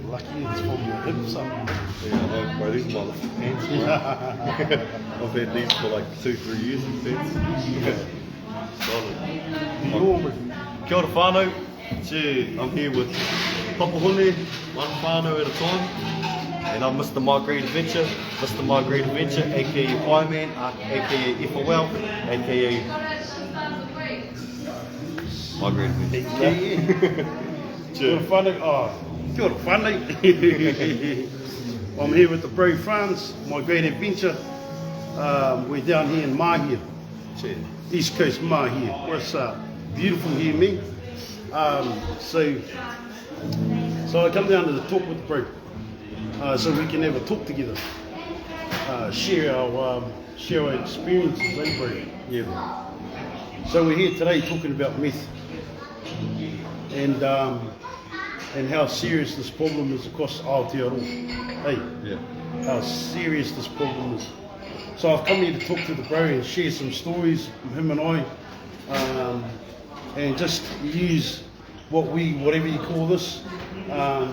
Lucky it's from your hips up. Yeah, I know, bro, these motherfucking hands, bro. I've had these for like 2-3 years in sense. Solid. Kia ora whānau. I'm here with Papahone, one whānau at a time. And I'm Mr. My Great Adventure. Mr. My Great Adventure, aka Fireman, aka FOL, aka My Great Adventure. Kia ora whānau. Kia ora whānau. I'm here with the Brave Friends, My Great Adventure. We're down here in Mahia, East Coast Mahia. It's beautiful here, me. So I come down to talk with the Brave, so we can have a talk together, share our experiences, eh, Brave? Yeah. So we're here today talking about meth and how serious this problem is across Aotearoa. Hey, Yeah. how serious this problem is. So I've come here to talk to the bro and share some stories from him and I, and just use whatever you call this, to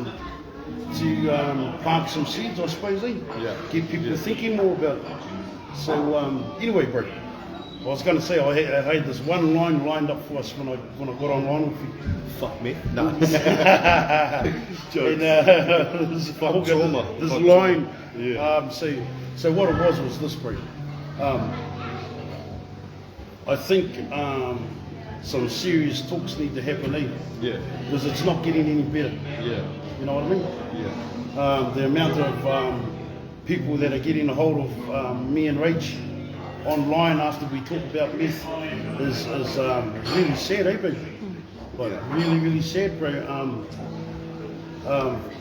plant some seeds, I suppose, eh? Yeah. Get people thinking more about it. So anyway, bro, I was going to say I had this one line lined up for us when I got online with you. Fuck me. No. And, Jokes. this line. Yeah. So what it was this, bro. I think some serious talks need to happen, eh? Yeah. Because it's not getting any better. Yeah. You know what I mean? Yeah. The amount of people that are getting a hold of me and Rach online after we talk about meth is really sad, eh, bro? Like really, really sad, bro.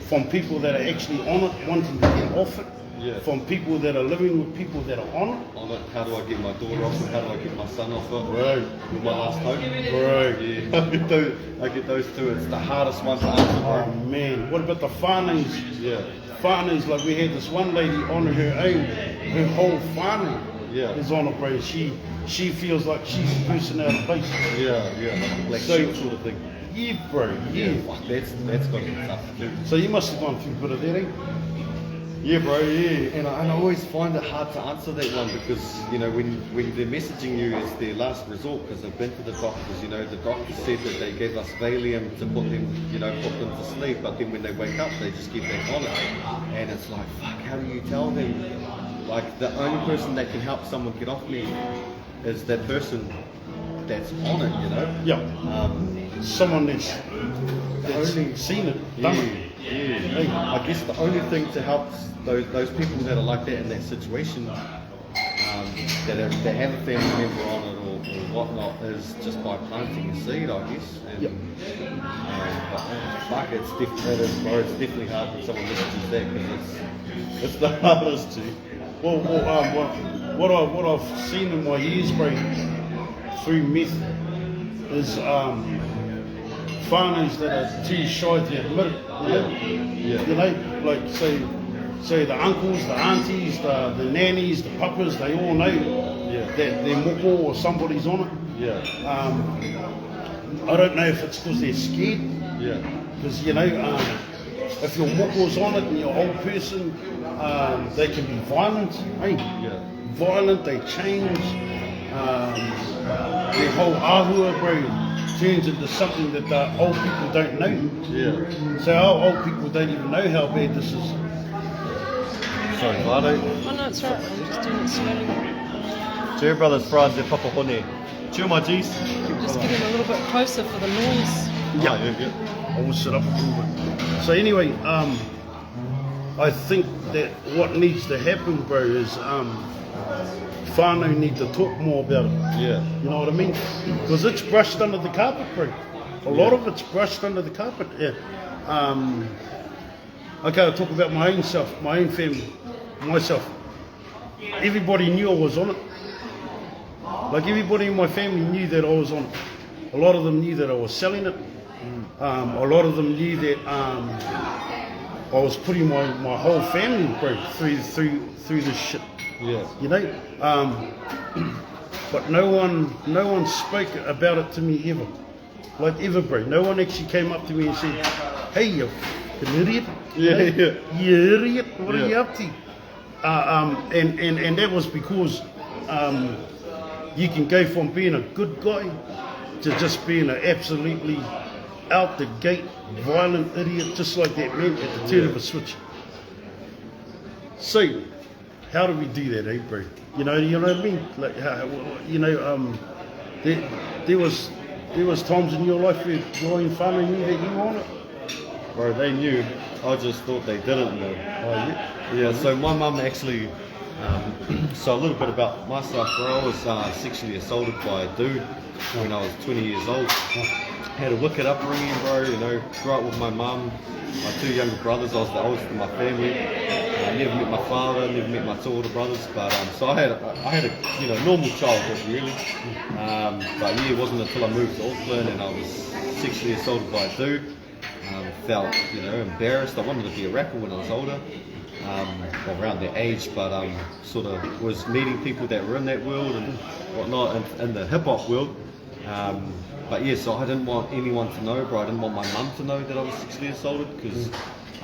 From people that are actually on it, wanting to get off it. Yeah. From people that are living with people that are on it. On it, how do I get my daughter off it? How do I get my son off it? Bro. With my last hope. Bro. Yeah. I get those two. It's the hardest one to answer, bro. Oh man, what about the whānaus? Yeah. Whānaus, like we had this one lady on her own, her whole whānau is on it, bro. She feels like she's the person out of place. Yeah, yeah. Like a black sheep sort of thing. Yeah, bro, yeah. Fuck, that's got to be tough too. So you must have gone through a bit of that, eh? Yeah, bro, yeah. And I always find it hard to answer that one because, you know, when they're messaging you as their last resort, because they've been to the doctors, you know, the doctors said that they gave us Valium to put them to sleep, but then when they wake up, they just get back on it. And it's like, fuck, how do you tell them? Like, the only person that can help someone get off me is that person that's on it, you know? Yeah. Someone that's only seen it, done it. Yeah. Hey, I guess the only thing to help those people that are like that in that situation, that have a family member on it or whatnot, is just by planting a seed, I guess. And, but fuck, it's definitely hard when someone messages that because it's the hardest to. Well, what I've seen in my years, bro, through meth is whānaus that are too shy to admit it. You know, like so the uncles, the aunties, the nannies, the papas, they all know that their moko or somebody's on it. Yeah. I don't know if it's because they're scared. Yeah. Because you know, if your moko's on it and you're an old person, they can be violent. Hey, violent. They change. Their whole ahua, bro, turns into something that the old people don't know. Yeah. So our old people don't even know how bad this is. Sorry, Vlado. Oh no, it's right. I'm just doing it slowly. Cheer brothers, friends, and Papahone. Cheer my G's. Just getting a little bit closer for the noise. Yeah. I will sit up a little bit. So anyway, I think that what needs to happen, bro, is whānau need to talk more about it. Yeah. You know what I mean? Because it's brushed under the carpet, bro. A lot of it's brushed under the carpet. Yeah. Okay, I'll talk about my own self, my own family, myself. Everybody knew I was on it. Like everybody in my family knew that I was on it. A lot of them knew that I was selling it. A lot of them knew that I was putting my whole family, bro, through this shit. Yeah. You know, but no one spoke about it to me ever, like ever, bro. No one actually came up to me and said, "Hey, you fucking idiot. Yeah, Hey, yeah. You idiot, what are Yeah. you up to? And that was because you can go from being a good guy to just being an absolutely out the gate violent idiot, just like that man at the turn of a switch. So, how do we do that, eh, bro? You know what I mean? Like, there was times in your life where your own family knew that you were on it. Bro, they knew. I just thought they didn't know. Oh yeah. Yeah, so my mum actually, so a little bit about myself, bro. I was sexually assaulted by a dude when I was 20 years old. Had a wicked upbringing, bro, you know, grew up with my mum, my two younger brothers. I was the oldest in my family. I never met my father, never met my two older brothers, but so I had a normal childhood really. But yeah, it wasn't until I moved to Auckland and I was sexually assaulted by a dude. Felt embarrassed. I wanted to be a rapper when I was older, around that age, but sort of was meeting people that were in that world and whatnot, and in the hip hop world. But yeah, so I didn't want anyone to know, bro. I didn't want my mum to know that I was sexually assaulted because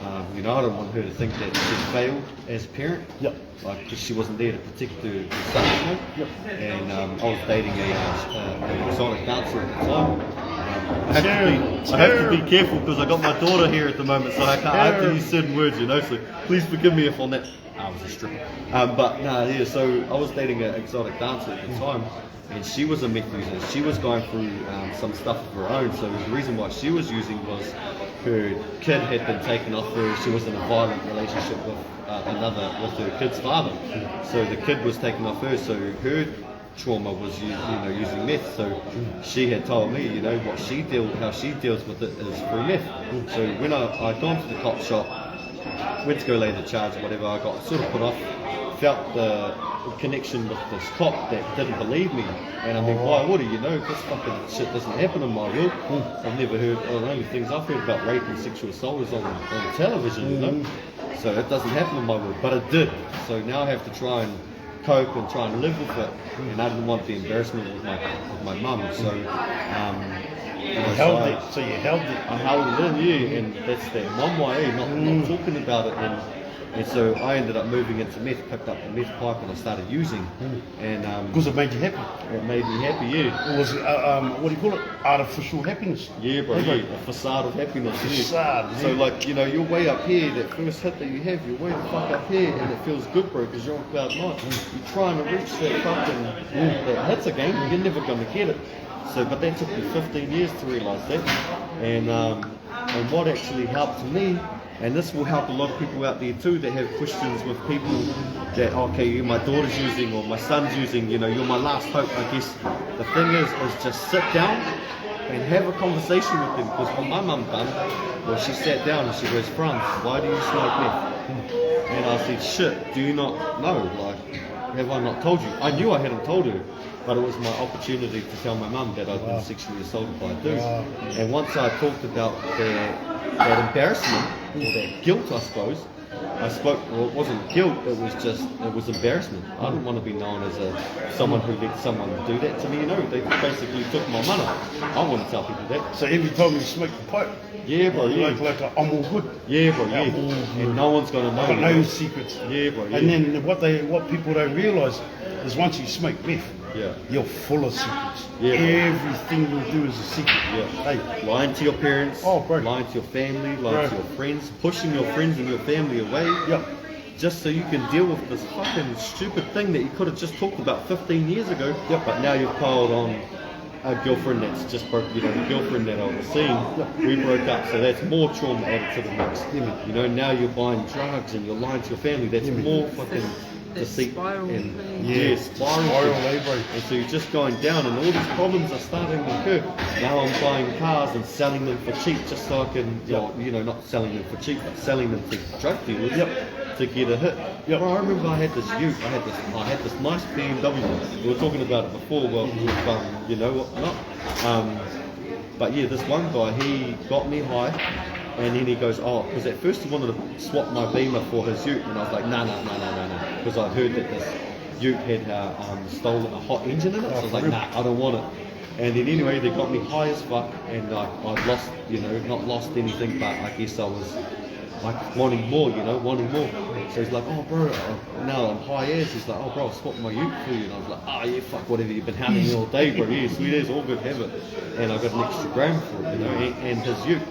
I don't want her to think that she failed as a parent. Yep. Like, because she wasn't there to protect her son, you know? Yep. And I was dating an exotic dancer at the time. I have to be careful because I got my daughter here at the moment, so I have to use certain words, you know. So please forgive me if on that. I was a stripper. So I was dating an exotic dancer at the time, and she was a meth user. She was going through some stuff of her own. So the reason why she was using was her kid had been taken off her. She was in a violent relationship with her kid's father. So the kid was taken off her. So her trauma was using meth. So she had told me, how she deals with it is through meth. So when I'd gone to the cop shop, went to go lay the charge or whatever, I got sort of put off, felt the connection with this cop that didn't believe me. And I mean, why would he? This fucking shit doesn't happen in my world. I've never heard, the only things I've heard about rape and sexual assault is on television, So it doesn't happen in my world, but it did. So now I have to try and cope and try and live with it, and I didn't want the embarrassment with my mum. So you held it. So you held it. I held it in, yeah, and that's that one way, not talking about it, and so I ended up moving into meth, picked up the meth pipe, and I started using, and Because it made you happy. it made me happy, yeah. It was what do you call it? Artificial happiness. Yeah, bro, Hey, yeah, a facade of happiness. Yeah. Facade, So yeah. like, you're way up here, that first hit that you have, you're way the fuck up here, and it feels good, bro, because you're on cloud nine. You're trying to reach that fucking, that hits again, you're never going to get it. So, but that took me 15 years to realise that. And what actually helped me, and this will help a lot of people out there too that have questions with people that, okay, my daughter's using or my son's using, you're my last hope, I guess. The thing is just sit down and have a conversation with them, because what my mum done was she sat down and she goes, Franz, why do you smoke meth? And I said, shit, do you not know? Like, have I not told you? I knew I hadn't told her, but it was my opportunity to tell my mum that I'd been sexually assaulted by a dude. And once I talked about that embarrassment, or that guilt, I suppose, it wasn't guilt, it was embarrassment. I didn't want to be known as someone who let someone do that to me, They basically took my money. I wouldn't tell people that. So every time you smoke the pipe, Yeah, bro, yeah. like I'm all good. Yeah, bro, yeah. I'm all good. And no one's going to know. I've got no secrets. Yeah, bro, yeah. And then what people don't realise is once you smoke meth, Yeah. you're full of secrets. Yeah, bro. Everything you do is a secret. Yeah. Hey, Lying to your parents, Oh, bro. lying to your family, lying Bro. to your friends, pushing your friends and your family away, yeah. just so you can deal with this fucking stupid thing that you could have just talked about 15 years ago, Yep. but now you've piled on a girlfriend that's just broke, the girlfriend that I was seeing, we broke up, so that's more trauma added to the mix. Yeah, man. Now you're buying drugs and you're lying to your family, that's more fucking It's deceit. spiral. And, Yeah. spiral. Eh, bro? And so you're just going down, and all these problems are starting to occur. Now I'm buying cars and selling them for cheap, just so I can, not selling them for cheap, but selling them to drug dealers to get a hit. Yep. Bro, I remember I had this Ute, I had this nice BMW. We were talking about it before, but yeah, this one guy, he got me high. And then he goes, because at first he wanted to swap my Beamer for his Ute, and I was like, no, because I'd heard that this Ute had stolen a hot engine in it, so I was like, nah, I don't want it. And then anyway, they got me high as fuck, and I'd lost, not lost anything, but I guess I was like wanting more, you know, wanting more. So he's like, oh bro, now I'm high as. He's like, oh bro, I'll swap my ute for you. And I was like, oh yeah, fuck whatever, you've been hounding me all day, bro. Yeah, sweet as, all good, have it. And I got an extra gram for it, you know, and his ute.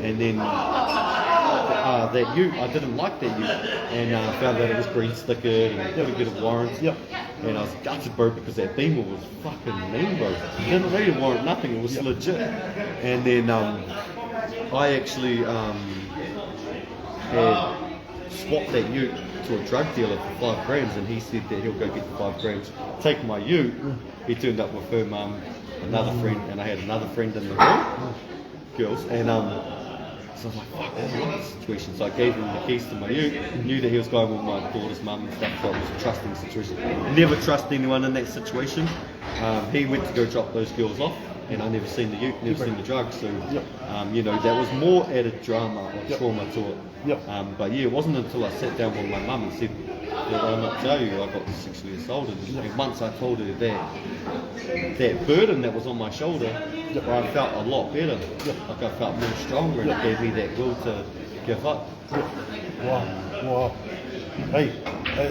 And then that ute, I didn't like that ute, and found out it was green stickered and had a bit of warrants. Yep. And I was gutted, bro, because that beamer was fucking mean, bro. It didn't need a warrant, nothing. It was legit. And then I actually had swapped that ute to a drug dealer for 5 grams, and he said that he'll go get the 5 grams, take my ute. He turned up with her mum, another friend, and I had another friend in the room, girls, and so I was like, fuck, I don't like this situation. So I gave him the keys to my ute, knew that he was going with my daughter's mum and stuff, so it was a trusting situation. Never trust anyone in that situation. He went to go drop those girls off, and I never seen the ute, never seen the drugs, so you know, that was more added drama or trauma to it. But yeah, it wasn't until I sat down with my mum and said, did I not tell you I got sexually assaulted? And once I told her that burden that was on my shoulder, I felt a lot better. Like I felt more stronger, and it gave me that will to give up. Wow. Hey,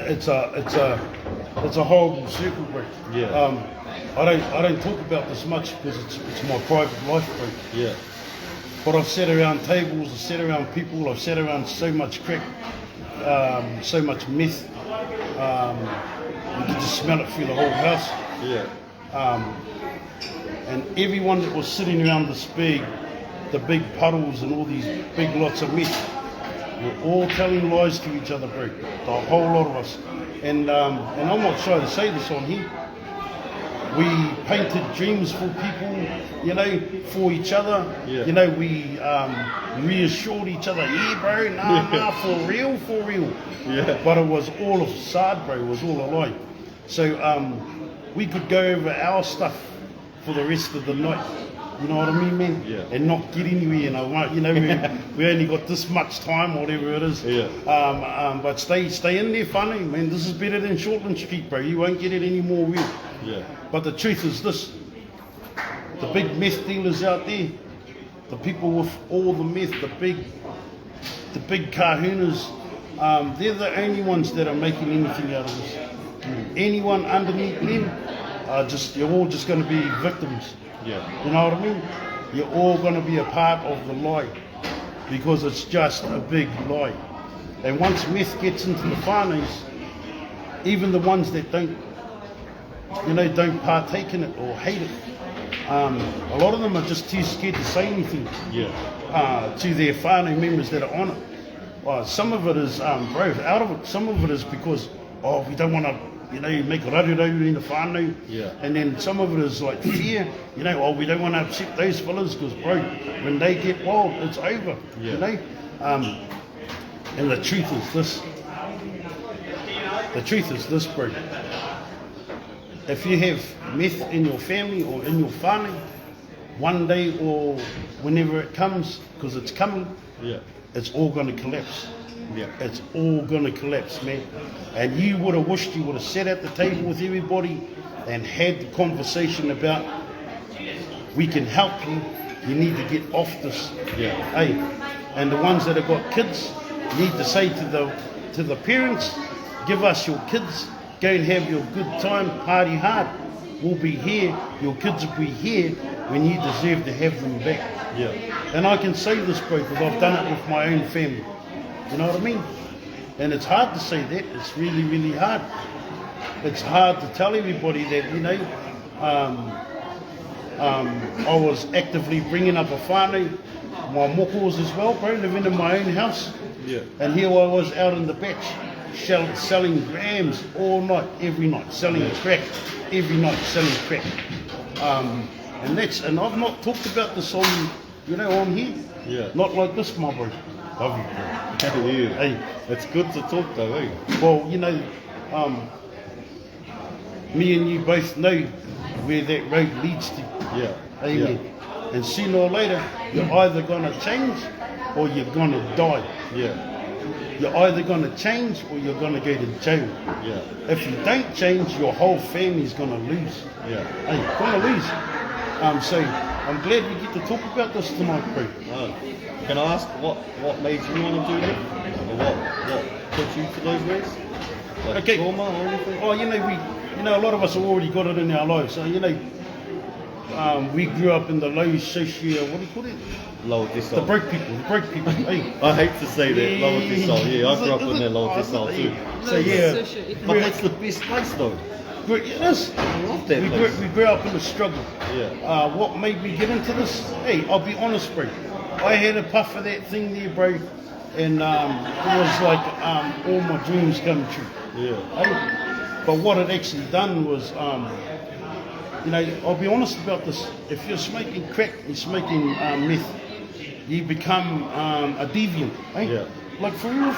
it's a horrible circle, bro. Yeah. I don't talk about this much because it's my private life, bro. Yeah. But I've sat around tables, I've sat around people, I've sat around so much crack, so much meth. You could just smell it through the whole house. Yeah. And everyone that was sitting around the big puddles and all these big lots of meth, were all telling lies to each other, bro. The whole lot of us. And I'm not shy to say this on here. We painted dreams for people, you know, for each other. Yeah. You know, we reassured each other, yeah, bro, nah, for real. Yeah. But it was all a facade, bro. It was all a lie. So we could go over our stuff for the rest of the night. You know what I mean, man? Yeah. And not get anywhere. You know, we only got this much time, whatever it is. Yeah. But stay in there, funny, man. This is better than Shortland Street, bro. You won't get it any more real. Yeah. But the truth is this: the big meth dealers out there, the people with all the meth, the big kahunas, they're the only ones that are making anything out of this. Anyone underneath them, you're all just going to be victims. Yeah. You know what I mean? You're all going to be a part of the lie because it's just a big lie. And once meth gets into the whānaus, even the ones that don't partake in it or hate it, a lot of them are just too scared to say anything to their whānau members that are on it. Some of it is, some of it is because, we don't want to, make raruraru in the whānau. Yeah. And then some of it is like fear, we don't want to upset those fellas because, bro, when they get wild, it's over, and the truth is this, bro. If you have meth in your family or in your whānau, one day or whenever it comes, because it's coming, it's all going to collapse. Yeah. It's all going to collapse, man. And you would have wished you would have sat at the table with everybody and had the conversation about, we can help you, you need to get off this. Yeah. Hey, and the ones that have got kids need to say to the parents, give us your kids, go and have your good time, party hard. We'll be here, your kids will be here when you deserve to have them back. Yeah. And I can say this, bro, because I've done it with my own family. You know what I mean? And it's hard to say that. It's really, really hard. It's hard to tell everybody that, I was actively bringing up a whānau, my mokos as well, bro, living in my own house. Yeah. And here I was out in the batch, selling grams all night, every night, selling crack, every night, selling crack. And I've not talked about this on here. Yeah. Not like this, my bro. Love you, bro. Yeah. Hey, It's good to talk though, eh? well, me and you both know where that road leads to. Yeah. Amen. Yeah. And sooner or later, you're either going to change or you're going to die. Yeah. You're either going to change or you're going to go to jail. Yeah. If you don't change, your whole family's going to lose. Yeah. Hey, going to lose. So I'm glad we get to talk about this tonight, bro. Can I ask what made you want to do that? Or what put you to those ways? Like Okay. trauma or anything? Oh, a lot of us have already got it in our lives. So, we grew up in the low socio, what do you call it? Lower The decile. broke people. Hey. I hate to say that, lower decile. Yeah, I Is grew up it- in is that it? lower Oh, decile is it? too. So yeah, Socioeconomic. But that's the best place though. it is. I love that We place. grew up in the struggle. Yeah. What made me get into this? Hey, I'll be honest, bro. I had a puff of that thing there, bro, and it was like all my dreams come true. Yeah. Hey? But what it actually done was, I'll be honest about this. If you're smoking crack, you're smoking meth, you become a deviant. Hey? Yeah. Like for real.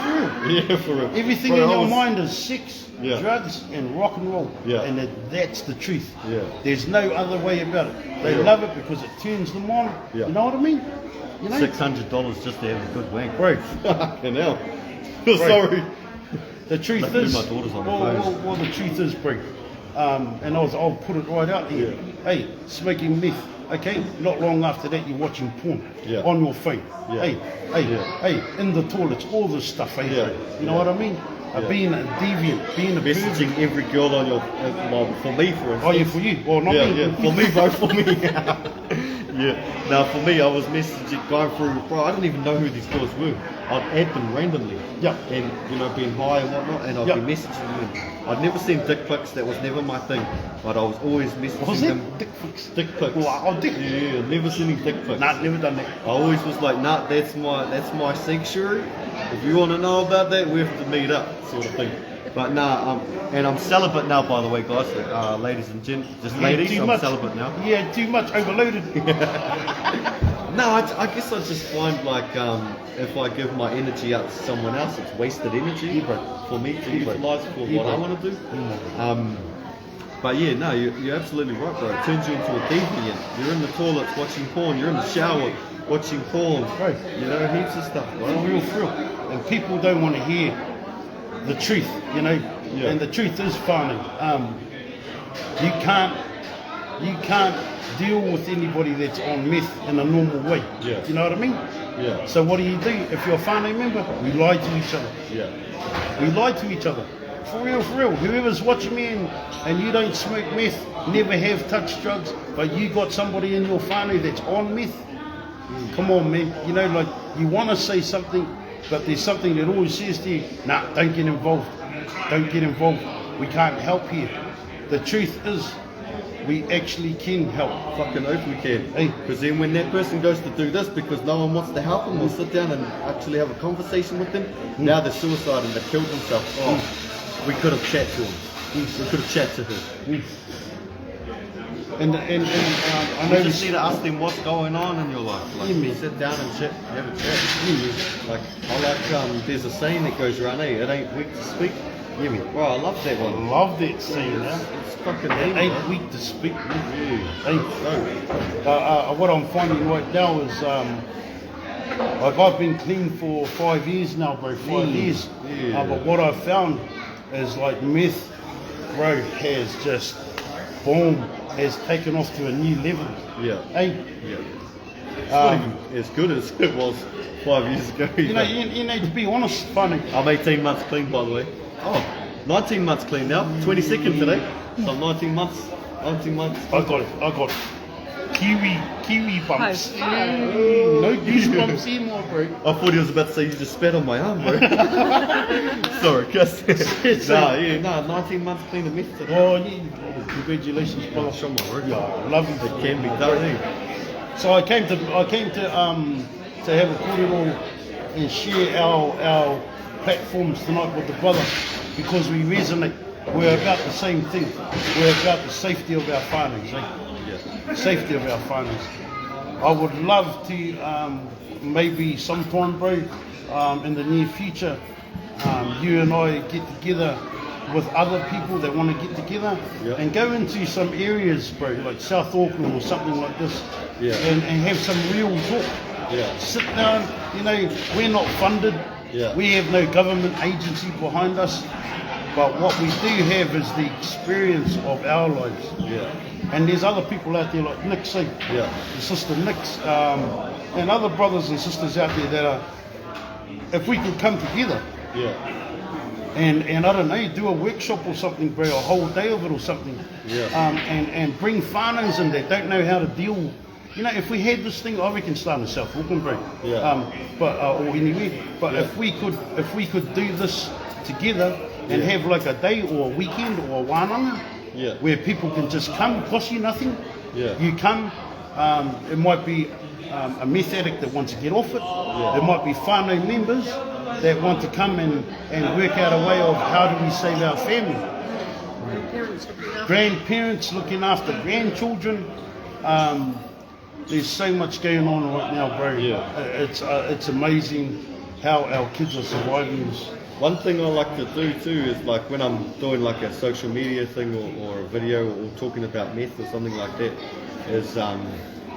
Yeah, for real. Everything Bro, in I your was- mind is sex, Yeah. drugs, and rock and roll. Yeah. And that's the truth. Yeah. There's no other way about it. They Yeah. love it because it turns them on. Yeah. You know what I mean? You know? $600 just to have a good wank. Bro, Fucking hell. Sorry. the truth Luckily is, my daughter's on the well, phone. well, the truth is, bro, and I'll put it right out here. Yeah. Hey, smoking meth. Okay, not long after that, you're watching porn Yeah. on your phone. Yeah. Hey, in the toilets, all this stuff. Hey, Yeah. bro. You know Yeah. what I mean? Yeah. Being a deviant, being a pervert. Messaging every girl on your, well, for me for instance. Oh yeah, for you. Well, not Yeah, me. yeah, for me, bro, for me. Yeah. Now, for me, I was messaging, going through, bro, I didn't even know who these girls were. I'd add them randomly. Yeah. And, being high and whatnot, and I'd Yeah. be messaging them. I'd never seen dick pics, that was never my thing. But I was always messaging Was them. it? Dick pics? Dick pics. Wow, dick. Yeah, never seen any dick pics. Nah, never done that. I always was like, nah, that's my sanctuary. If you want to know about that, we have to meet up, sort of thing. But nah, and I'm celibate now, by the way, guys. Ladies and gents, just ladies, too I'm much. celibate now. Yeah, too much, overloaded. No, I guess I just find like if I give my energy out to someone else, it's wasted energy for me to utilize for what I want to do. But yeah, no, you're absolutely right, bro. It turns you into a deviant. You're in the toilets watching porn. You're in the shower watching porn. Right. Heaps of stuff, bro. For real. And people don't want to hear the truth, Yeah. And the truth is funny. You can't deal with anybody that's on meth in a normal way. Yeah. You know what I mean? Yeah. So what do? If you're a family member, we lie to each other. Yeah. We lie to each other. For real. Whoever's watching me and you don't smoke meth, never have touched drugs, but you got somebody in your family that's on meth, come on, man. You want to say something, but there's something that always says to you, nah, don't get involved. Don't get involved. We can't help here. The truth is, we actually can help. Fucking oath we can. Hey. Because then when that person goes to do this because no one wants to help them or sit down and actually have a conversation with them, now they're suicide and they've killed themselves. Oh, we could have chat to him. We could have chat to her. And I know You just need to ask them what's going on in your life. Like, Yeah, man. sit down and chat, have a chat. Like, I like, there's a saying that goes around, hey, it ain't weak to speak. Yeah, me. Bro, I love that one. love that scene now. It's fucking It deep, ain't bro. weak to speak. Yeah. Hey, what I'm finding right now is, I've been clean for 5 years now, bro. 5 years. Yeah. But what I've found is like meth, bro, has just, boom, has taken off to a new level. Yeah. Hey, Yeah. It's not even as good as it was 5 years ago. you need to be honest, funny. I'm 18 months clean, by the way. Oh, 19 months clean now. 22nd today. So I'm 19 months. 19 months. I got kiwi bumps. High five. No goosebumps anymore, bro. I thought he was about to say you just spat on my arm, bro. Sorry, cuss. Nah, 19 months clean of meth today. Oh, yeah. Congratulations, brother. Show my work. Yeah, I love you. It can be done, eh? So I came to have a cordial and share our platforms tonight with the brother because we resonate. We're about the same thing. We're about the safety of our families, eh? Yeah. Safety of our families. I would love to maybe sometime, bro, in the near future, you and I get together with other people that want to get together and go into some areas, bro, like South Auckland or something like this, and have some real talk. Yeah. Sit down, we're not funded. Yeah. We have no government agency behind us. But what we do have is the experience of our lives. Yeah. And there's other people out there like Nick, say, Yeah. the sister Nick's, and other brothers and sisters out there that are, if we could come together Yeah. and I don't know, do a workshop or something, bro, a whole day of it or something, Yeah. and bring whānaus in that don't know how to deal. You know, if we had this thing, I reckon start in South Auckland, bro. Yeah. Or anywhere. But Yeah. if we could do this together and have like a day or a weekend or a wānanga, Yeah. where people can just come, cost you nothing. Yeah. You come. It might be a meth addict that wants to get off it. Yeah. It might be whānau members that want to come and work out a way of how do we save our family. Grandparents looking after grandchildren. There's so much going on right now, bro. Yeah. It's amazing how our kids are surviving this. One thing I like to do too is like when I'm doing like a social media thing or a video or talking about meth or something like that is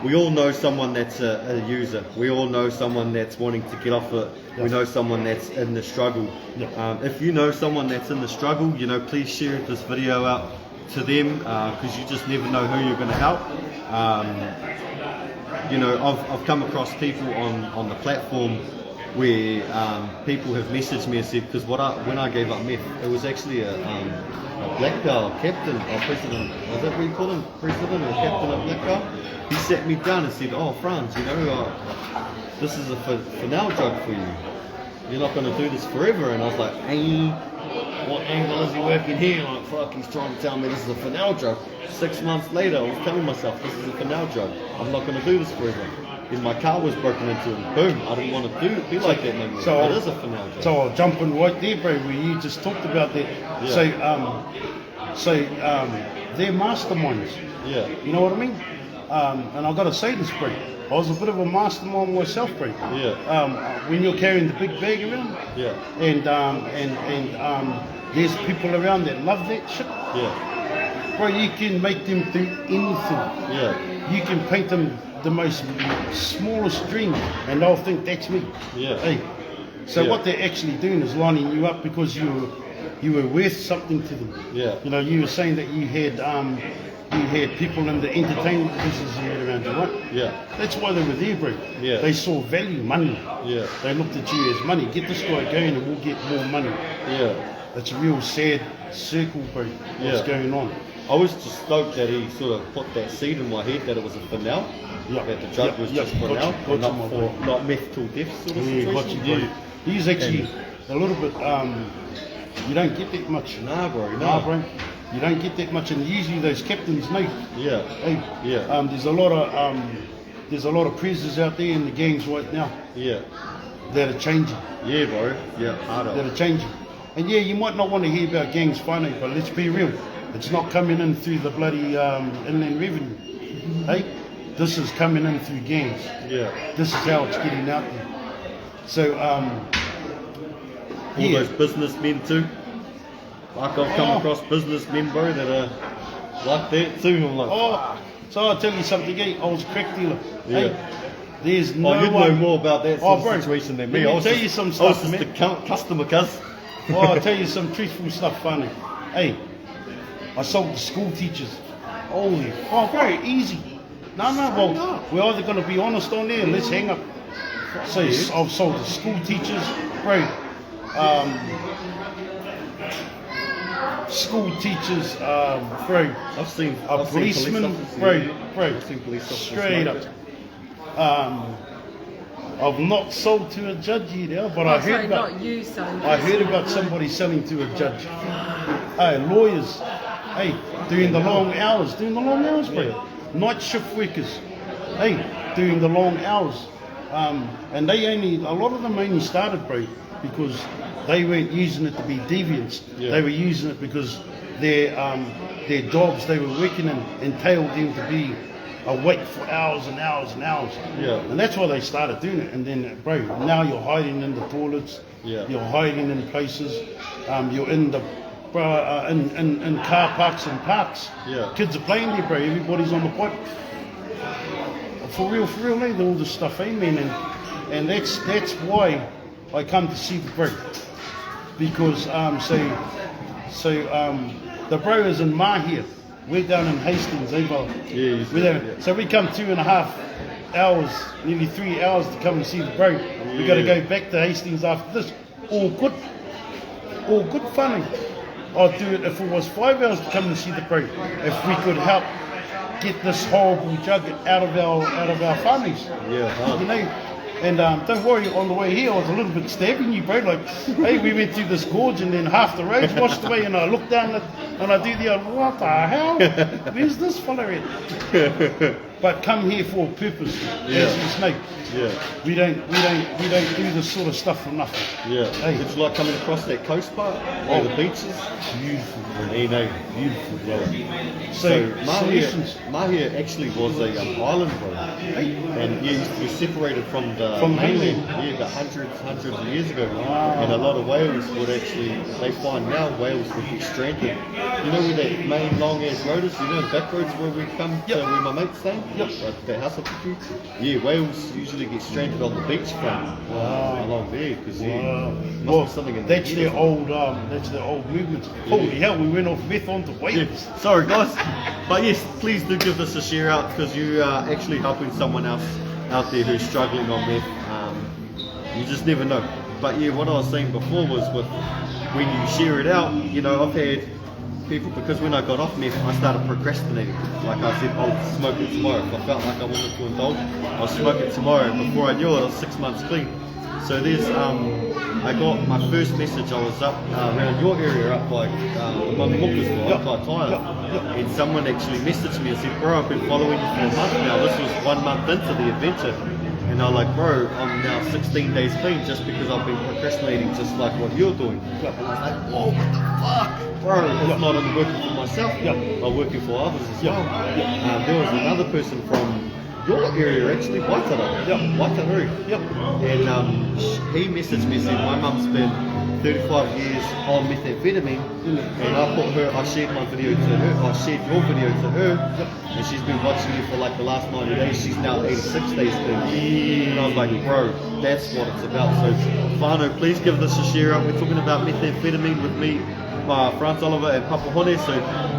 we all know someone that's a user. We all know someone that's wanting to get off it. We know someone that's in the struggle. Yeah. If you know someone that's in the struggle, you know, please share this video out to them because you just never know who you're going to help. You know, I've come across people on the platform where people have messaged me and said, because when I gave up meth, it was actually a black belt captain or president, is that what you call him? President or captain of black belt? He sat me down and said, oh Franz, you know, this is a finale drug for you. You're not going to do this forever. And I was like, hey, what angle is he working here? Like, fuck, he's trying to tell me this is a finale drug. 6 months later, I was telling myself, this is a finale drug. I'm not going to do this forever. Then my car was broken into and boom, I didn't want to be like that no more. So it is a finale drug. So I'll jump in right there, bro, where you just talked about that. Yeah. So they're masterminds. Yeah. You know what I mean? And I've got to say this, bro. I was a bit of a mastermind myself, bro. Yeah. When you're carrying the big bag around, Yeah. and there's people around that love that shit, Yeah. bro. You can make them do anything. Yeah. You can paint them the most smallest dream, and they'll think that's me. Yeah. Hey. So Yeah. what they're actually doing is lining you up because you were worth something to them. Yeah. You know, you were saying that you had people in the entertainment business you had around you, right? Yeah. That's why they were there, bro. Yeah. They saw value, money. Yeah. They looked at you as money. Get this guy going and we'll get more money. Yeah. It's a real sad circle, bro, what's Yeah. going on. I was just stoked that he sort of put that seed in my head that it was a finale. Yeah. That the drug was just for now, Gotcha, not my for boy. not meth till death sort of Yeah, got situation. you, bro. He's actually a little bit, you don't get that much. Nah, bro. Nah, bro. You don't get that much, and usually those captains know. Yeah. Hey, Yeah. there's a lot of prisoners out there in the gangs right now Yeah. that are changing. Yeah, bro. Yeah. That Harder. are changing. And yeah, you might not want to hear about gangs fighting, but let's be real. It's not coming in through the bloody inland revenue. Hey, this is coming in through gangs. Yeah. This is how it's getting out there. So, All yeah. those businessmen too. Like I've come Oh. across businessmen, bro, that are like that too. I'm like, Oh, so I'll tell you something, eh? I was a crack dealer. Yeah. Hey, there's no oh, you'd one. know more about that Oh, sort bro, of situation than let me. me I was tell just, you some I was stuff, just man. a customer, cuz. Oh, I'll tell you some truthful stuff, funny. Hey, I sold to school teachers. Holy, oh, bro, easy. No, well, we're either going to be honest on there, let's hang up. So I've sold to school teachers, bro. School teachers, bro. I've seen A policeman, bro. I've seen police officers Straight up. like that. I've not sold to a judge yet, but Oh, I heard sorry, about. not you, son. I heard about somebody selling to a judge. Hey, lawyers. Hey, doing the long hours, bro. Night shift workers. Hey, doing the long hours. And a lot of them only started, bro, because they weren't using it to be deviants. Yeah. They were using it because their jobs they were working in entailed them to be awake for hours and hours and hours. Yeah. And that's why they started doing it. And then, bro, now you're hiding in the toilets. Yeah. You're hiding in places. You're in the in car parks and parks. Yeah. Kids are playing there, bro. Everybody's on the pipe. For real, eh? All this stuff, eh, man? And that's why I come to see the bro. Because the bro is in Mahia. we're down in Hastings, eh, brother? Yeah, We're down, yeah. so we come 2.5 hours, nearly 3 hours to come and see the bro. We got to go back to Hastings after this. All good funny. I'd do it if it was 5 hours to come and see the bro. If we could help get this horrible jug out of our families. Yeah. You know. And don't worry, on the way here I was a little bit stabbing you, bro. Like, hey, we went through this gorge and then half the road's washed away, and I look down and I do the old, what the hell? Where's this fella at? But come here for a purpose, as you know. Yeah. We don't do this sort of stuff for nothing. Yeah. Hey. Did you like coming across that coast part? Oh. The beaches? Beautiful, You know. beautiful, bro. So lessons. Mahia actually was a island, bro. Hey. And yeah, it used to be separated from the From mainland. mainland. Yeah, about hundreds of years ago. Wow. And a lot of whales would actually, they find now whales would be stranded. You know where that main long ass road is? You know the back roads where we come to where my mate's staying? Yep. Like that house I took you? Yeah, whales usually get stranded on the beachfront. Wow. Along there, because must Well, be something in that's there. their old movements. Holy hell, we went off meth onto whales. Yeah. Sorry guys, but yes, please do give this a share out because you are actually helping someone else out there who's struggling on meth. You just never know. But yeah, what I was saying before was with when you share it out, you know, I've had people, because when I got off meth, I started procrastinating. Like I said, I'll smoke it tomorrow. If I felt like I wanted to indulge, I'll smoke it tomorrow. Before I knew it, I was 6 months clean. So there's, I got my first message, I was up around your area, up by the Mookers, and someone actually messaged me and said, bro, I've been following you for a month now. This was 1 month into the adventure. And I'm like, bro, I'm now 16 days clean just because I've been procrastinating just like what you're doing. And I was like, whoa, what the fuck? Bro, it's not only working for myself, but working for others as well. There was another person from your area actually, Waitara. Waitaru. And he messaged me saying, my mum's been 35 years on methamphetamine, and I shared my video to her, I shared your video to her, and she's been watching you for like the last 90 days, she's now 86 days clean. And I was like, bro, that's what it's about. So, whānau, please give this a share out. We're talking about methamphetamine with me, Franz Oliver and Papa Hone, so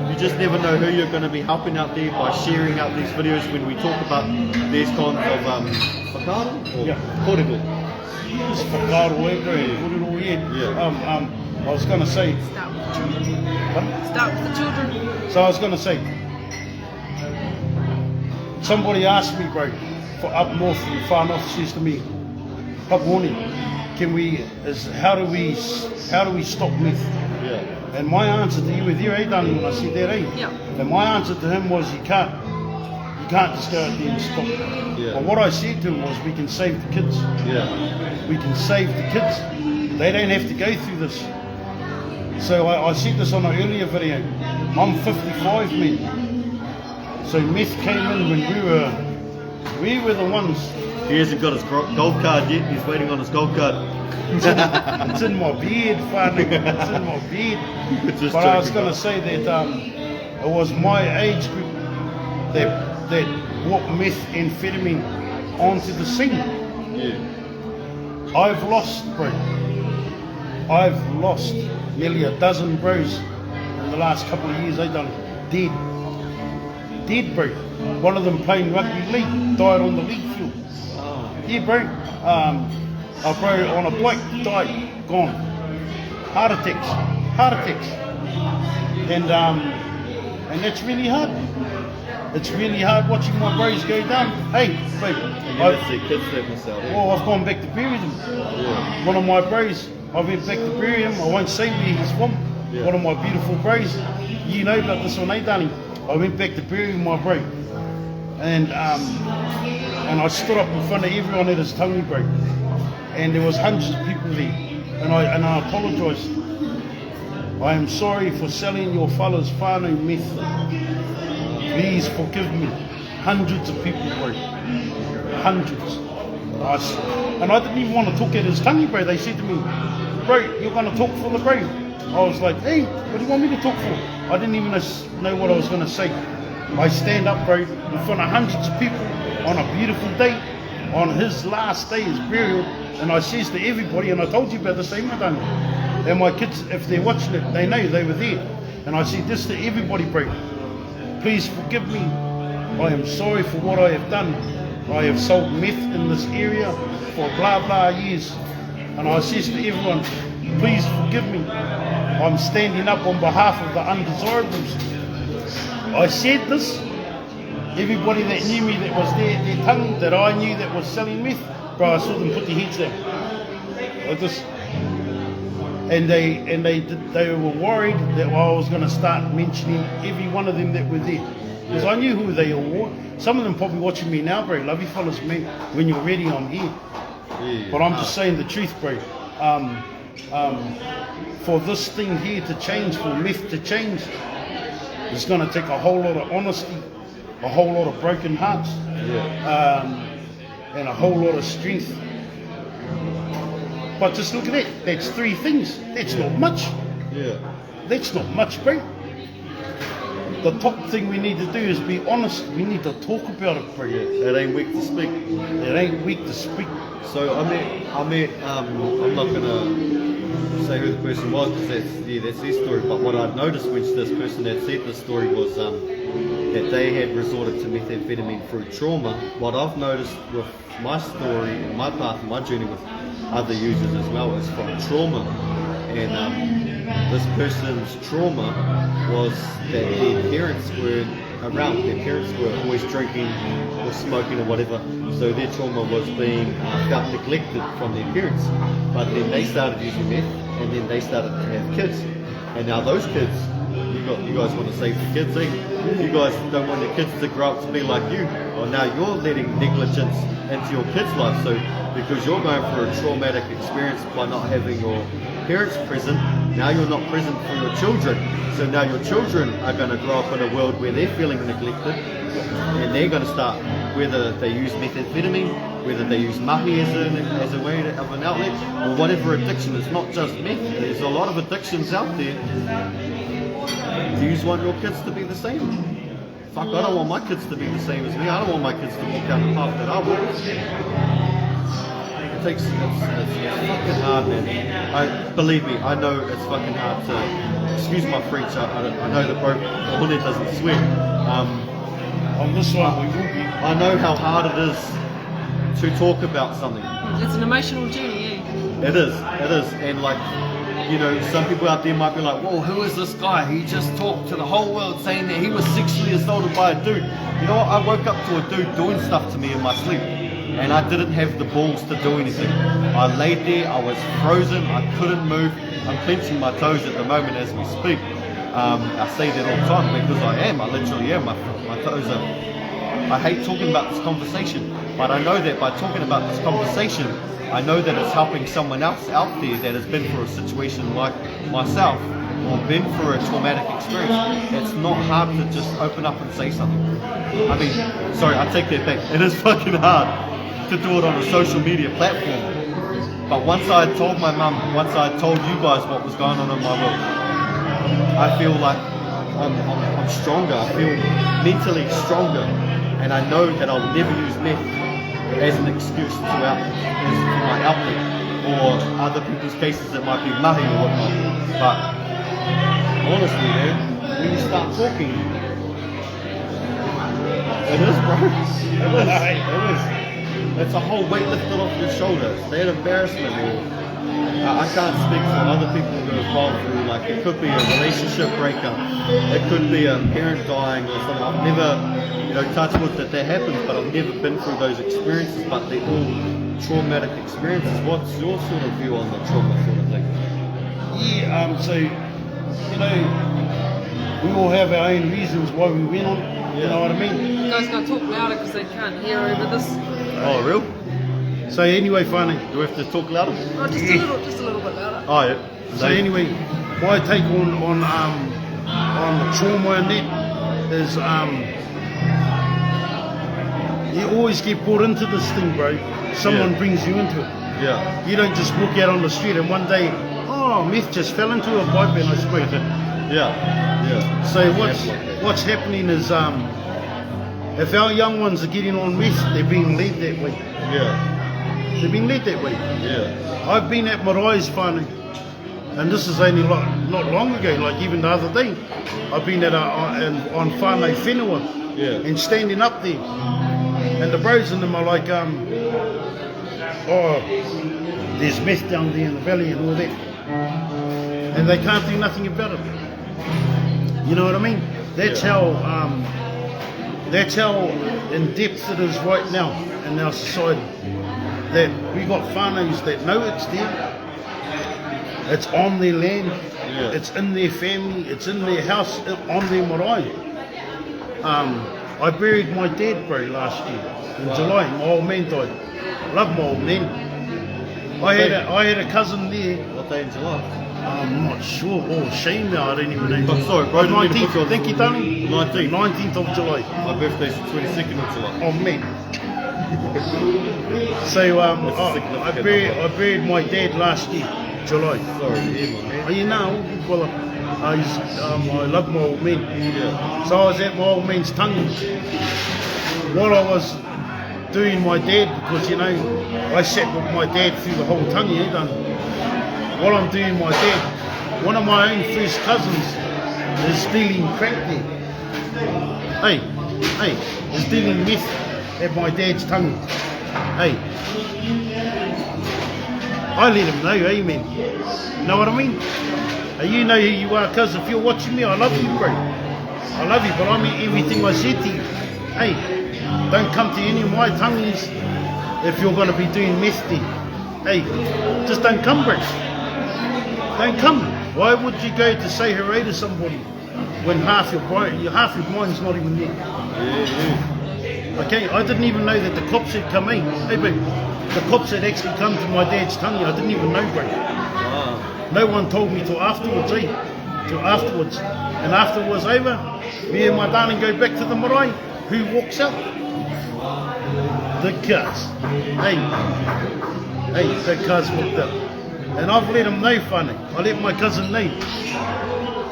you just never know who you're going to be helping out there by sharing out these videos when we talk about these kinds of whakaaro or kōrero. Just whakaaro, kōrero, I was going to say... Start with the children. So I was going to say, somebody asked me, bro, for up north, far north, says to me, Papa Hone, how do we stop meth? And my answer to you with you, darling, when I said that, and my answer to him was, you can't just go out there and stop it. But what I said to him was, we can save the kids. We can save the kids. They don't have to go through this. So I said this on an earlier video. I'm 55, man. So meth came in when we were the ones. He hasn't got his gold card yet. He's waiting on his gold card. It's in my beard, funny. It's in my beard. But I was going to say that it was my age group that brought methamphetamine onto the scene. I've lost nearly a dozen bros in the last couple of years. They've done dead, bro. One of them playing rugby league died on the league field. Yeah, bro. A bro on a bike died, gone. Heart attacks. And that's really hard. It's really hard watching my bros go down. Hey, babe. I've gone back to bury them. One of my bros, I went back to bury him. I won't say where he's from. One of my beautiful bros. You know about this one, darling? I went back to bury my bro. And I stood up in front of everyone at his tummy, bro. And there was hundreds of people there. And I apologised. I am sorry for selling your fellas whānau meth. Please forgive me. Hundreds of people, bro. Hundreds. And I didn't even want to talk at his tummy, bro. They said to me, bro, you're going to talk for the bro. I was like, hey, what do you want me to talk for? I didn't even know what I was going to say. I stand up, bro, in front of hundreds of people on a beautiful day, on his last day, his burial, and I says to everybody, and I told you about the same one, and my kids, if they're watching it, they know they were there. And I said this to everybody, bro. please forgive me. I am sorry for what I have done. I have sold meth in this area for blah blah years. And I says to everyone, please forgive me. I'm standing up on behalf of the undesirables. I said this. Everybody that knew me that was there at their tongue, that I knew that was selling meth, bro, I saw them put their heads down. Like this. And they were worried that I was going to start mentioning every one of them that were there. Because I knew who they all were. Some of them probably watching me now, bro. Love you fellas, man. When you're ready, I'm here. Yeah. But I'm just saying the truth, bro. For this thing here to change, for meth to change, it's going to take a whole lot of honesty, a whole lot of broken hearts, and a whole lot of strength. But just look at that. That's 3 things. That's not much. Yeah. That's not much, bro. The top thing we need to do is be honest. We need to talk about it, bro. Yeah. It ain't weak to speak. It ain't weak to speak. So I met. I'm not gonna say who the person was because that's their story. But what I'd noticed when this person had said the story was that they had resorted to methamphetamine through trauma. What I've noticed with my story, and my path, and my journey with other users as well, is from trauma. And this person's trauma was that their parents weren't around. Their parents were always drinking or smoking or whatever. So their trauma was being felt neglected from their parents. But then they started using meth, and then they started to have kids. And now those kids, you guys want to save the kids, eh? You guys don't want your kids to grow up to be like you. Well, now you're letting negligence into your kids' life. So because you're going through a traumatic experience by not having your parents present, now you're not present for your children. So now your children are going to grow up in a world where they're feeling neglected, and they're going to start, whether they use methamphetamine, whether they use mahi as a way of an outlet, or whatever addiction. It's not just meth. There's a lot of addictions out there. Do you want your kids to be the same? Fuck, I don't want my kids to be the same as me. I don't want my kids to walk down the path that I walk. It's fucking hard, man. Believe me, I know it's fucking hard to, excuse my French, I know that Brokenness doesn't swear. On this one, we will be. I know how hard it is to talk about something. It's an emotional journey, eh? It is, and like, you know, some people out there might be like, whoa, who is this guy? He just talked to the whole world saying that he was sexually assaulted by a dude. You know what, I woke up to a dude doing stuff to me in my sleep, and I didn't have the balls to do anything. I laid there, I was frozen, I couldn't move. I'm clenching my toes at the moment as we speak. I say that all the time because I literally am. My toes are, I hate talking about this conversation, but I know that by talking about this conversation, I know that it's helping someone else out there that has been through a situation like myself, or been through a traumatic experience. It's not hard to just open up and say something. I mean, sorry, I take that back. It is fucking hard to do it on a social media platform. But once I had told my mum, once I had told you guys what was going on in my world, I feel like I'm stronger. I feel mentally stronger. And I know that I'll never use meth as an excuse to as my outlet, or other people's cases that might be mahi or whatnot. But honestly, man, when you start talking, it is, bro. It is. It's a whole weight lifted off your shoulders. That embarrassment, or I can't speak for other people who have gone through, like, it could be a relationship breakup, it could be a parent dying or something. I've never, touched wood that happens, but I've never been through those experiences, but they're all traumatic experiences. What's your sort of view on the trauma sort of thing? Yeah, so, we all have our own reasons why we went on it, you know what I mean? You guys gotta talk louder because they can't hear over this. Oh, real? So anyway, finally, Do we have to talk louder? Oh, just a little bit louder. Oh, yeah. so anyway, my take on the trauma and that is, you always get brought into this thing, bro. Someone brings you into it. Yeah. You don't just walk out on the street and one day, oh, meth just fell into a pipe and I smoked it. Yeah. So what's happening is, if our young ones are getting on meth, they're being led that way. Yeah. They're being led that way. Yeah. I've been at Marai's finally. And this is only not long ago, like even the other day, I've been at on whānau whenua, and standing up there, and the bros in them are like, oh, there's meth down there in the valley and all that, and they can't do nothing about it. You know what I mean? That's how in depth it is right now in our society. That we got whānaus that know it's there. It's on their land, it's in their family, it's in their house, on their marae. I buried my dad, bro, last year in July. My old man died. Love my old man. I had a cousin there. What day in July? I'm not sure. Oh, shame now. I don't even know. Oh, sorry, bro. 19th. Thank you, darling. 19th of July. My birthday's the 22nd of July. Oh man. So I buried my dad last year, July. Sorry, yeah, my man. You know, well, I love my old man. Yeah. So I was at my old man's tangi while I was doing my dad, because you know I sat with my dad through the whole tangi. While I'm doing my dad, one of my own first cousins is stealing crack there. Hey, is dealing meth at my dad's tangi. Hey, I let him know, man. You know what I mean? You know who you are, cuz if you're watching me, I love you, bro. I love you, but I mean everything I said to you. Hey, don't come to any of my tangis if you're going to be doing meth there. Hey, just don't come, bro. Don't come. Why would you go to say hooray to somebody when half your mind's not even there? Okay, I didn't even know that the cops had come in. Hey, bro, the cops had actually come to my dad's tangi. I didn't even know, bro. No one told me till afterwards, Till afterwards. And after it was over, me and my darling go back to the marae. Who walks out? The cuz. Hey, the cuz walked out. And I've let him know, funny. I let my cousin know.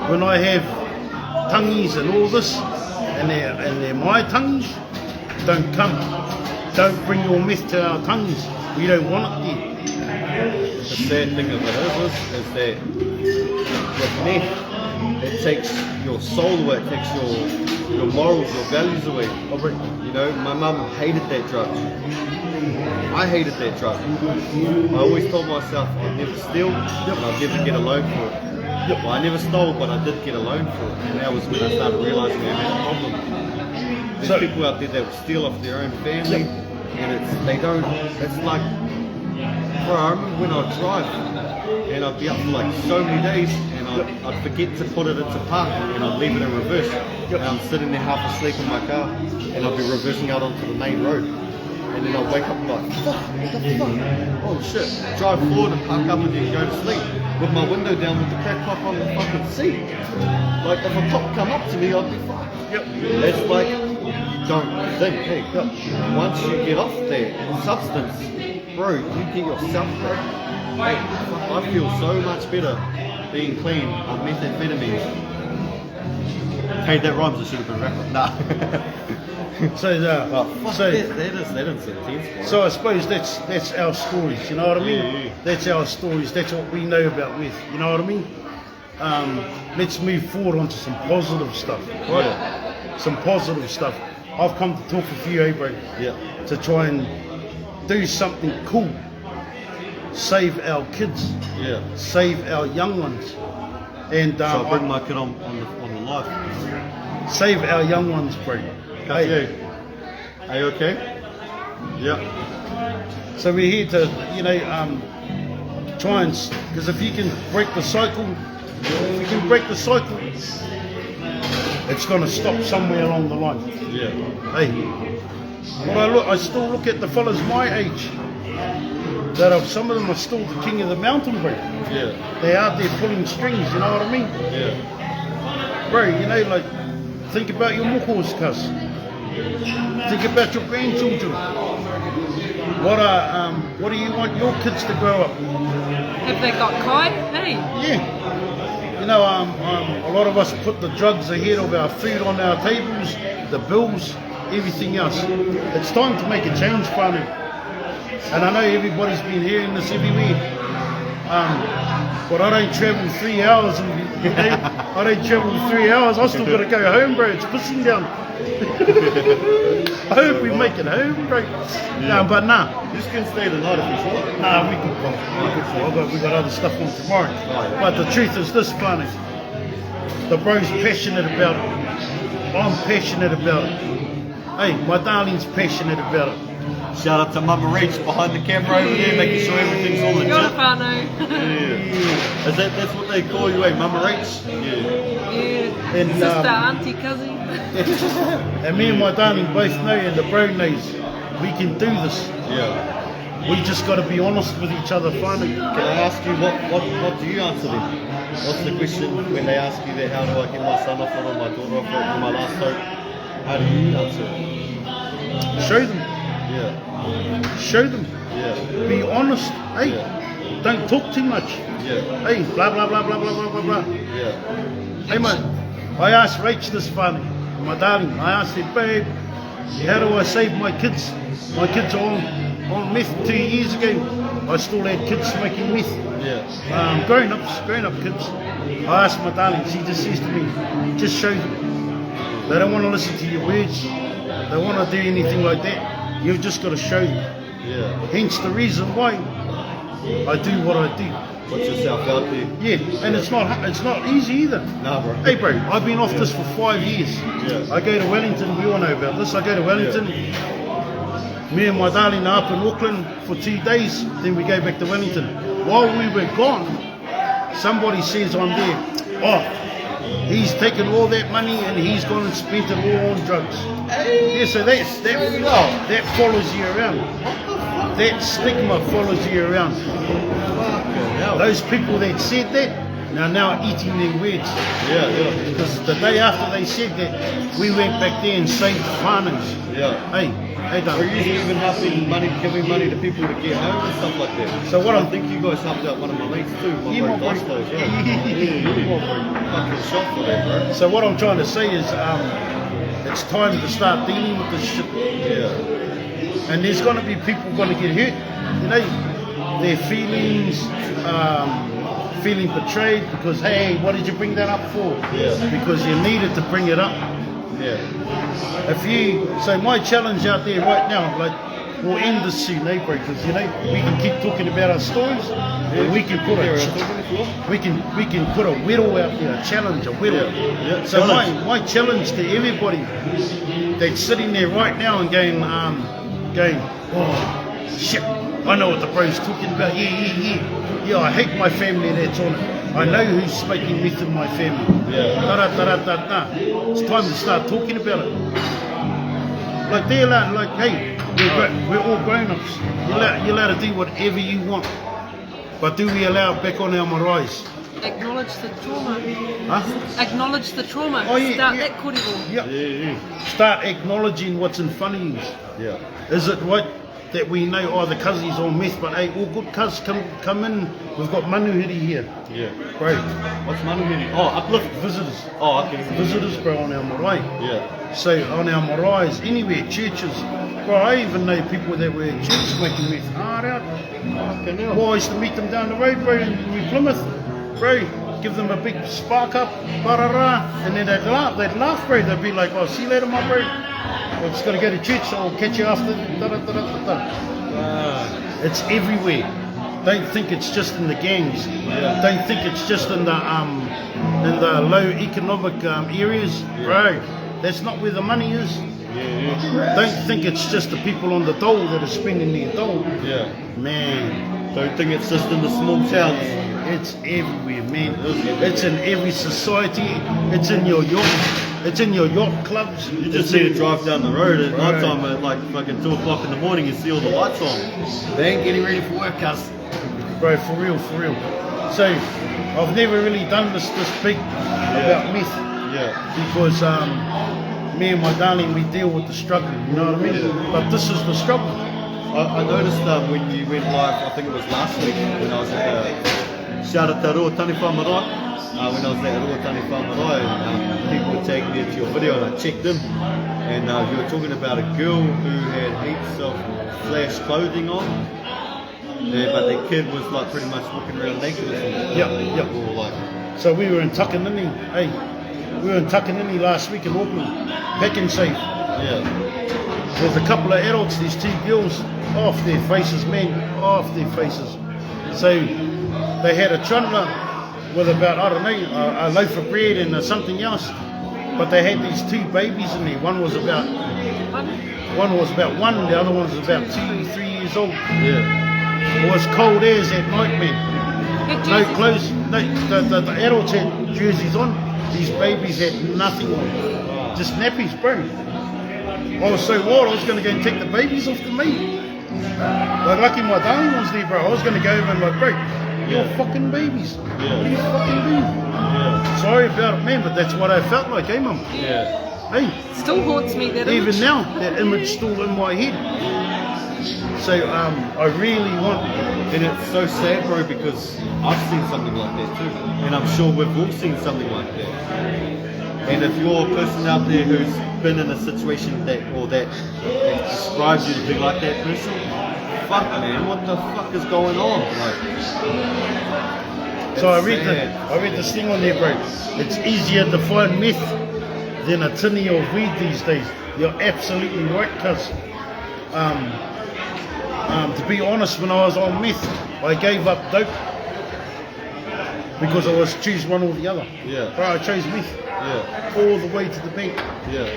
When I have tangis and all this, and they're my tangis, don't come. Don't bring your meth to our tangis. We don't want it there. The sad thing of it is that with meth, it takes your soul away, it takes your morals, your values away. You know, my mum hated that drug. I hated that drug. I always told myself I'd never steal and I'd never get a loan for it. Well, I never stole, but I did get a loan for it. And that was when I started realising I had a problem. There's people out there that will steal off their own family, and it's like, bro, I remember when I'd drive and I'd be up for like so many days and I'd forget to put it into park and I'd leave it in reverse. And I'm sitting there half asleep in my car and I'd be reversing out onto the main road. And then I'd wake up and be like, fuck, what the fuck? Oh shit, drive forward and park up and then go to sleep with my window down with the crack pipe on the fucking seat. Like if a cop come up to me, I'd be fucked. It's like, don't think, hey, once you get off that substance, bro, you get yourself back. Hey, I feel so much better being clean on methamphetamine. Hey, that rhymes. I should have been rapper. Nah. That is intense. So I suppose that's our stories. You know what I mean? Yeah. That's our stories. That's what we know about meth. You know what I mean? Let's move forward onto some positive stuff, right? Yeah. Some positive stuff. I've come to talk with you, bro. Yeah. To try and do something cool. Save our kids. Yeah. Save our young ones. And So I'll bring my kid on the live. save our young ones, bro. Hey. Are you okay? Yeah. So we're here to, try and, because if you can break the cycle, it's going to stop somewhere along the line. Yeah. Hey, but I still look at the fellas my age, some of them are still the king of the mountain, bro. Yeah. They're out there pulling strings, you know what I mean? Yeah. Bro, think about your mokos, cuz. Think about your grandchildren. What do you want your kids to grow up? Have they got kai? Hey. Yeah. A lot of us put the drugs ahead of our food on our tables, the bills, everything else. It's time to make a change, Whānau. And I know everybody's been hearing this everywhere. But I don't travel 3 hours. I don't travel 3 hours. I still got to go home, bro. It's pissing down. I hope we make it home, bro. No, but nah. You just can stay the night if you want. Nah, we can go. We got other stuff on tomorrow. But the truth is this, funny. The bro's passionate about it. I'm passionate about it. Hey, my darling's passionate about it. Shout out to Mama Reach behind the camera over there, making sure everything's all You're a legit. whānau. Yeah. Is that's what they call you, eh? Mama Reach? Yeah. Yeah. And, Sister, auntie, cousin. And me and my darling both know, and the bro knows, we can do this. Yeah. We just got to be honest with each other, finally. Can I ask you, what do you answer them? What's the question when they ask you that, how do I get my son off it or my daughter off it, my last hope? How do you answer it? Show them. Yeah. Show them. Yeah. Be honest. Hey, Yeah. don't talk too much. Yeah. Hey, blah, blah, blah, blah, blah, blah, blah, blah. Yeah. Hey, man, I asked Rach this funny, my darling. I asked her, babe, how do I save my kids? My kids are on meth 2 years ago. I still had kids smoking meth. Yeah. Grown up kids. I asked my darling, she just says to me, just show them. They don't want to listen to your words. They don't want to do anything like that. You've just got to show them. Yeah. Hence the reason why I do what I do. Put yourself out there. Yeah, and it's not easy either. Nah, bro. Hey, bro, I've been off this for 5 years. Yeah. I go to Wellington, we all know about this. I go to Wellington. Me and my darling are up in Auckland for 2 days, then we go back to Wellington. While we were gone, somebody says I'm there, oh, he's taken all that money and he's gone and spent it all on drugs. Yeah, so that follows you around. That stigma follows you around. Those people that said that, now eating their words. Yeah, yeah. Because the day after they said that, we went back there and saved farmers. Yeah. Hey, We're usually even giving money to people to get home and stuff like that. So what I I'm- think you guys helped out one of my mates too. My Yeah, bro my bro. Gusto, yeah. Fucking shot for that, bro. So what I'm trying to say is, it's time to start dealing with this shit. Yeah. And there's going to be people going to get hurt. You know, their feelings, feeling betrayed because, hey, what did you bring that up for? Yeah. Because you needed to bring it up. Yeah. So my challenge out there right now, like, we'll end this soon, eh, bro? Because, you know, we can keep talking about our stories, and we can put we can put a whittle out there, a challenge, a whittle. Yeah. So my challenge to everybody that's sitting there right now and going, oh shit, I know what the bro's talking about. Yeah, I hate my family that's on it. I know who's smoking meth in my family. Yeah. It's time to start talking about it. Like they're allowed, like, hey, we're all grown-ups. You're allowed to do whatever you want. But do we allow it back on our maraes? Acknowledge the trauma. Huh? Acknowledge the trauma. Oh, yeah, Start yeah. that kōrero. Yeah. Yeah. Start acknowledging what's in front of you. Yeah. Is it right that we know, oh, the cuzzies on meth, but hey, all good cuz come in. We've got manuhiri here. Yeah. Bro, What's money? Oh, uplift. visitors. Oh, okay. Visitors, bro, on our marae. Yeah. So on our maraes, anywhere, churches. Bro, I even know people that were at church smoking meth hard out. Fucking hell. Well, I used to meet them down the road, bro, in New Plymouth. Bro, give them a big spark up, barara, and then they'd laugh, bro. They'd be like, oh, see you later, my bro. I just got to go to church, so I'll catch you after. It's everywhere. Don't think it's just in the gangs. Yeah. Don't think it's just in the low economic areas, bro. That's not where the money is. Yeah. Don't think it's just the people on the dole that are spending their dole. Yeah. Man, Don't think it's just in the small towns. it's everywhere, man. It's in every society. It's in your yacht. It's in your yacht clubs. You just need to drive down the road at Right. night time at like fucking 2 o'clock in the morning and see all the lights on. They ain't getting ready for work, cuz. Bro, for real. So, I've never really done this big about meth Yeah. because me and my darling, we deal with the struggle, you know what I mean? Yeah. But this is the struggle. I noticed when you went live, I think it was last week, when I was at shout out to Ruatani Marae. When I was at Ruatani Marae, and people were taking me to your video and I checked in, and you were talking about a girl who had heaps of flash clothing on. Yeah, but the kid was like pretty much walking around naked or something. Yeah. Or like, So we were in Takanini, hey, we were in Takanini last week in Auckland, back and safe. yeah, There's a couple of adults, these two girls, off their faces, man, off their faces. So they had a trundler with about, I don't know, a loaf of bread and something else. But they had these two babies in there. One was about one, the other one was about 2-3 years old. yeah, It was cold as at night, man. No clothes, no, the adults had jerseys on, these babies had nothing on. Just nappies, bro. I was so wild, I was going to go and take the babies off the meat. But lucky my darling one's there, bro. I was going to go over and like, bro, you're fucking babies. What are you fucking doing? yeah, Sorry about it, man, but that's what I felt like, eh, mum? yeah. Hey, Still haunts me, that even image. now, that image still in my head. So I really want, And it's so sad, bro, because I've seen something like that too, and I'm sure we've all seen something like that. And if you're a person out there who's been in a situation that describes you to be like that person, fuck, man, what the fuck is going on? Like, so I it's read sad. this thing on there, bro. It's easier to find meth than a tinny of weed these days. You're absolutely right, cuz. To be honest, when I was on meth, I gave up dope because I was choose one or the other. Yeah. Bro, I chose meth Yeah, all the way to the bank. yeah,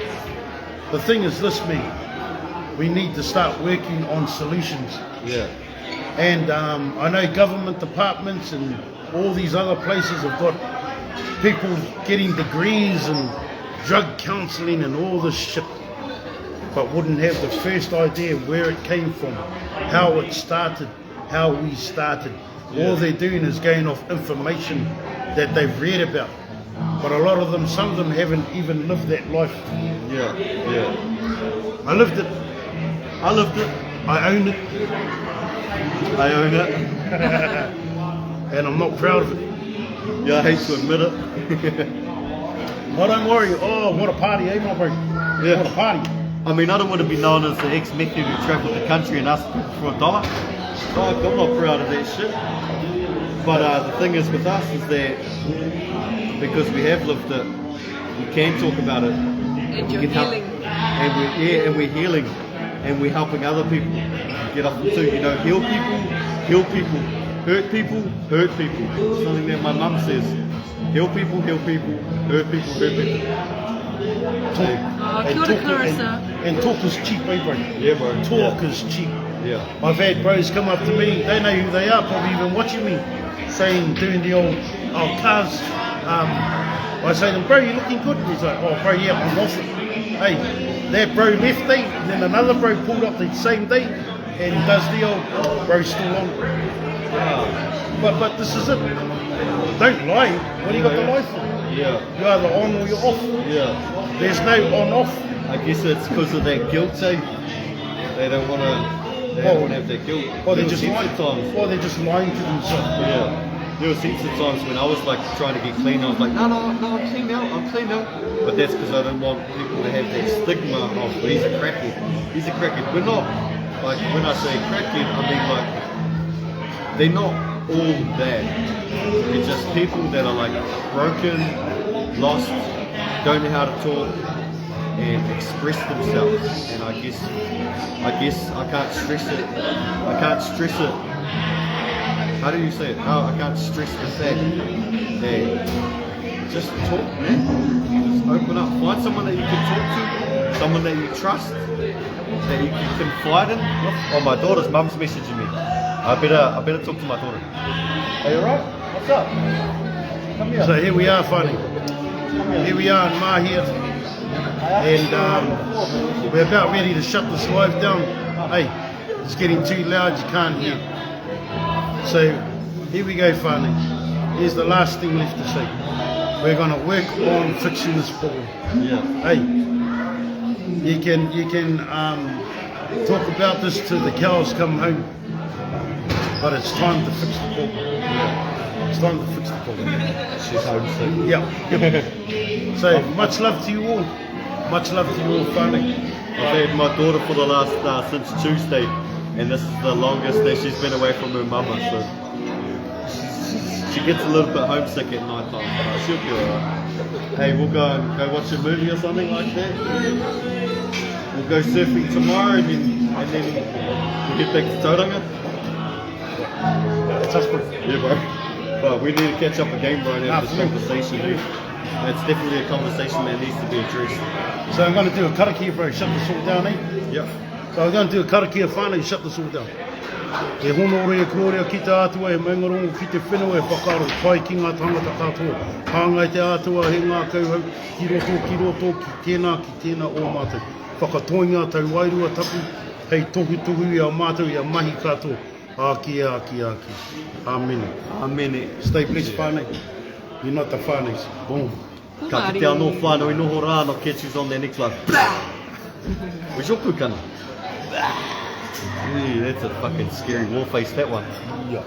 The thing is this, man. We need to start working on solutions. yeah, And I know government departments and all these other places have got people getting degrees and drug counselling and all this shit, but wouldn't have the first idea where it came from, how it started, how we started. Yeah. All they're doing is going off information that they've read about. But a lot of them, some of them haven't even lived that life. yeah, yeah. I lived it. I lived it. I own it. I own it. And I'm not proud of it. Yeah, I hate to admit it. Oh, don't worry. Oh, what a party, eh, my bro? Yeah. What a party. I mean, I don't want to be known as the ex-meth who travelled the country and asked for $1. Oh, I'm not proud of that shit. But the thing is with us is that because we have lived it, we can talk about it. And you're We can help- healing. and we're healing, and we're helping other people get off too. You know, heal people, hurt people, hurt people. Something that my mum says: heal people, hurt people, hurt people. Talk. Oh, And kia ora, talk- Clarissa. and talk is cheap, eh, bro? Yeah, bro. Talk is cheap. Yeah. I've had bros come up to me, they know who they are, probably even watching me, saying, doing the old cars. I say to them, bro, you're looking good. And he's like, oh, bro, yeah, I'm off it. Hey, that bro left day, and then another bro pulled up the same day, and he does the old, bro's still on. But this is it. Don't lie. What do you got to lie for? Yeah. You're either on or you're off. Yeah. There's no on-off. I guess it's because of that guilt, eh? They don't want to. They don't want to have that guilt. Or they're There just was lying. heaps of times. Or they're just lying to themselves. Yeah. There was heaps of times when I was like trying to get clean. I was like, no, I'm clean now. But that's because I don't want people to have that stigma of, well, he's a crackhead. He's a crackhead. We're not. Like when I say crackhead, I mean like they're not all bad. It's just people that are like broken, lost, don't know how to talk and express themselves. And I guess I can't stress it. How do you say it? Oh, I can't stress the fact that just talk, man. Just open up. Find someone that you can talk to, someone that you trust, that you can confide in. Oh, my daughter's mum's messaging me. I better talk to my daughter. Are you alright? What's up? Come here. So here we are finally. Here we are in Mahia. And we're about ready to shut this live down. Hey, it's getting too loud, you can't hear. So here we go finally. Here's the last thing left to say. We're gonna work on fixing this problem. Yeah. Hey, you can talk about this till the cows come home, but it's time to fix the problem. It's time to fix the problem. She's home soon. Yeah. So much love to you all. Much love to you all, finally. I've had my daughter for the last since Tuesday. and this is the longest that she's been away from her mama, so she gets a little bit homesick at night time, but she'll be alright. Hey, we'll go watch a movie or something like that. We'll go surfing tomorrow, and then we'll get back to Tauranga. That's us, bro. Yeah, bro. But we need to catch up again, bro, and have this conversation. It's definitely a conversation that needs to be addressed. So I'm going to do a karakia, bro. Shut this all down, eh? Yep. So I'm going to do a karakia whānau, shut this all down. E hono ore e kōrea ki te atua, e maungarongo ki te whenua, e whakaro, pai ki ngā tangata katoa. Pāngai te atua, he ngā kauhau, ki roto, ki tēnā o mātou. Whakatoinga tau wairua tapu, hei tohu i a mātou, i a mahi katoa. Aki. Amene. Amene. Stay blessed, whānau. You're not the whānaus. Boom. Ka te anō whānau i noho rā, no catch you on the next one. Where's your pukana? That's a fucking scary war face, that one. Yeah.